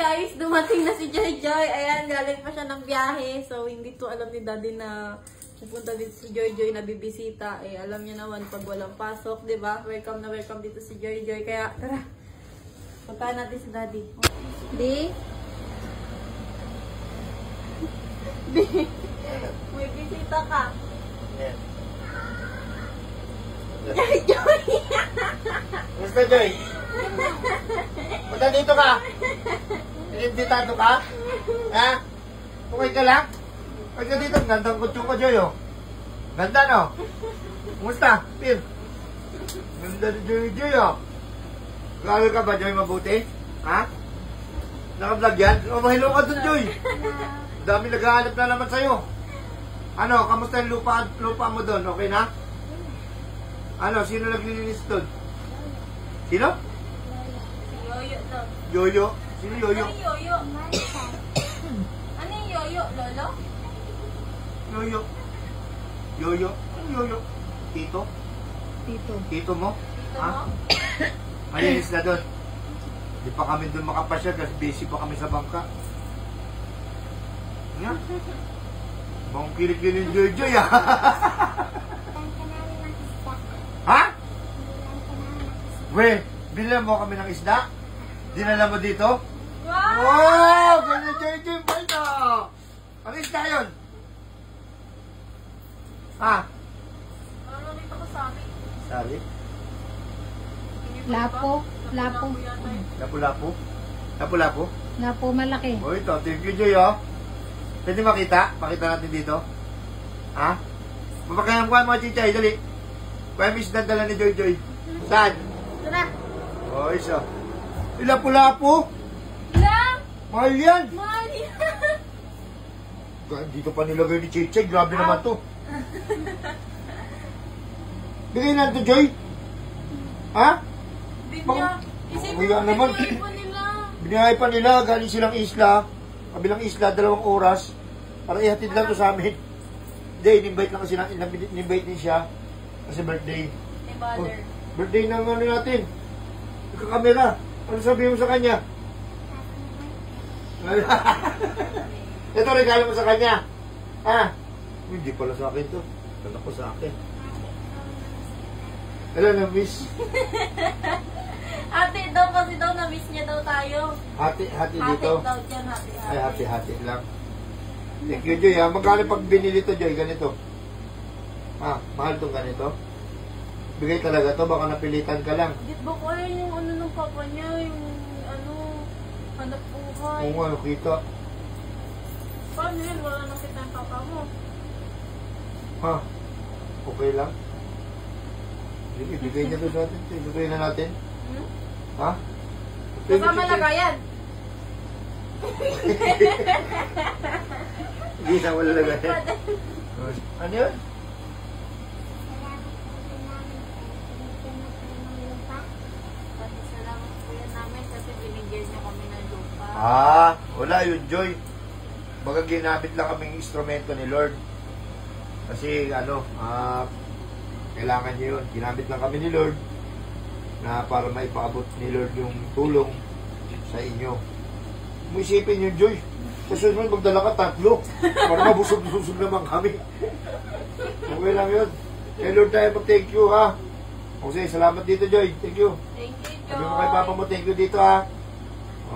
guys, dumating na si Joy Joy. Ayan, galing pa siya ng biyahe. So, hindi to alam ni Daddy na pupunta dito si Joy Joy na bibisita. Eh, alam niya naman pag walang pasok, di ba? Welcome na welcome dito si Joy Joy. Kaya, tara. Puntahan natin si Daddy. Di? Di? May bisita ka. Yes. Joy Joy! Mr. Joy? Punta dito ka? Inimbitado ka? Ha? Okay ka lang? Pag ka dito, gandang kutsyo ko, Joy, oh. Ganda, no? Kumusta? Pil? Ganda ni Joy, Joy, oh. Lalo ka ba, Joy, mabuti? Ha? Naka-vlog yan? Oh, mahilo ka dun, Joy. Dami naghahanap na naman sa'yo. Ano, kamusta yung lupa mo dun? Okay na? Ano, sino naglilinis dun? Sino? Yoyo daw. Yoyo? Sino Yoyo? Ano yung Yoyo? Ano yung Yoyo, Lolo? Yoyo? Yoyo? Ano Yoyo? Tito? Tito. Tito mo? Dito Ha? mo? Malinis na dun. Hindi pa kami dun makapasya kasi busy pa kami sa bangka. Nga? Bang kilig-kilig Joy-Joy, ah. Ha? We, bilang mo kami ng isda? Dinala mo dito? Wow! Wow! Ganyan Joy-Joy pa ito! Ang isda yun? Ha? Ano dito ko sa amin? Sali? Lapo. Lapo. Lapu-lapu? Lapu-lapu? Lapo malaki. O ito, thank you Joy, oh. Pwede makita? Makita natin dito? Ha? Mapakayang kuhan mga chichay, dali. Kuha miss na dala ni Joy Joy. Saan? Tara! O, isa. Lapu-lapu? Lang! Mahal yan. Mahal yan! Dito pa nilagay ni Chichay. Grabe naman to. Bigay natin, Joy. Ha? Bigyan. Isipin Wala mo, naman. bigyan po nila. Binigay pa nila. Galing silang isla. Kabilang isla, 2 oras. Para ihatid lang to sa amin. Hindi, in-invite lang kasi natin. In-invite din siya. Kasi birthday. May bother. Birthday ng ano natin. Nagka-camera. Ano sabihin mo sa kanya? Ito regalo mo sa kanya. Ha? Hindi pala sa akin to. Kala ko sa akin. Alam na, miss. Ate daw kasi daw, na-miss niya daw tayo. Hati dito. Hati daw dyan, hati. Ay, hati lang. Thank you, Joy. Ha? Magkano pag binili to, Joy? Ganito. Ha? Mahal tong ganito? Bigay talaga to. Baka napilitan ka lang. Di ba ko yung ano ng papa niya, yung ano, hanap buhay. Oo nga, nakita. Paano yun? Wala nang kita ang papa mo. Ha? Okay lang? Sige, bigay niya to sa atin. Bigay na natin. Hmm? Ha? Kasama lagayan. Hindi na wala lagayan. Ano yun? Salamat po yan namin kasi binigyan niya kami ng lupa. Wala yun, Joy. Baga ginamit lang kaming instrumento ni Lord. Kasi, kailangan niyo yun. Ginamit lang kami ni Lord na para maipaabot ni Lord yung tulong sa inyo. Muisipin yun, Joy. Kasi naman magdala ka 3 para mabusog-busog naman kami. Okay lang yun. Kay Lord tayo mag-thank you, ha? Okay, salamat dito, Joy. Thank you. Thank you, Joy. Sabi mo kay Papa mo, thank you dito, ha?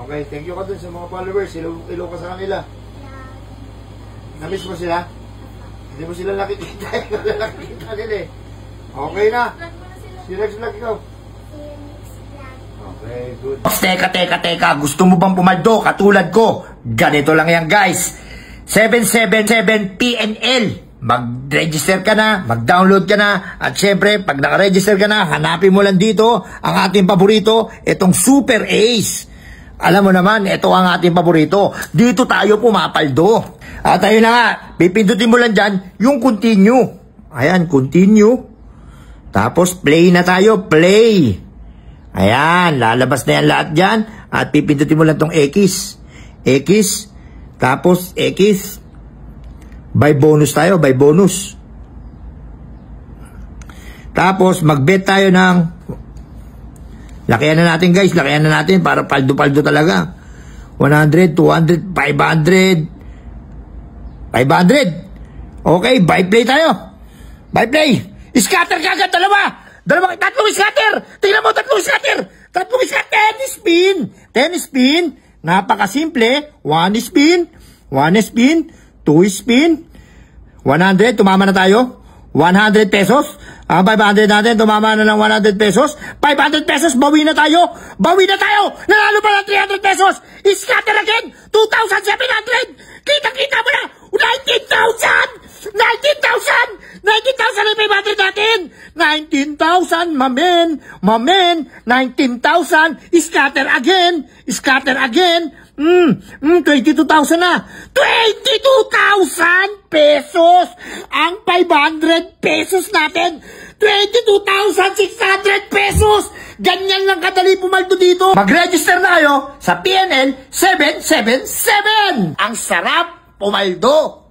Okay, thank you ka dun sa mga followers. Ilo ka sa kanila. Namiss mo sila? Hindi mo sila nakikita. Wala nakikita nila eh. Okay na. Si Rex Vlog ikaw. Okay, good. Teka. Gusto mo bang pumaldo katulad ko? Ganito lang yan, guys. 777 PNL. Mag-register ka na, mag-download ka na, at syempre, pag naka-register ka na, hanapin mo lang dito ang ating paborito, itong Super Ace. Alam mo naman, ito ang ating paborito. Dito tayo pumapaldo. At ayun na nga, pipindutin mo lang dyan yung continue. Ayan, continue. Tapos play na tayo, play. Ayan, lalabas na yan lahat dyan. At pipindutin mo lang tong X. X. Tapos X. By bonus tayo, by bonus. Tapos mag-bet tayo ng... Lakihan na natin, guys, lakihan na natin para paldo-paldo talaga. 100, 200, 500. 500. Okay, buy play tayo. Buy play. Scatter kagad, tatlong scatter. Tingnan mo, tatlong scatter. Tatlong scatter, 10 spin. 10 spin. Napakasimple. 1 spin. 1 spin. 2 spin. 100, tumama na tayo. 100 pesos. Ang 500 natin, tumama na ng 100 pesos. 500 pesos, bawi na tayo. Bawi na tayo. Nanalo pa ng 300 pesos. Scatter again. 2,700. Kita-kita mo na. 19,000. 19,000. 19,000 ang 500 natin. 19,000, mamen. Mamen. 19,000. Scatter again. Scatter again. 22,000 na. 22,000 pesos ang 500 pesos natin. 22,600 pesos. Ganyan lang kadali pumaldo dito. Mag-register na kayo sa PNL 777. Ang sarap pumaldo.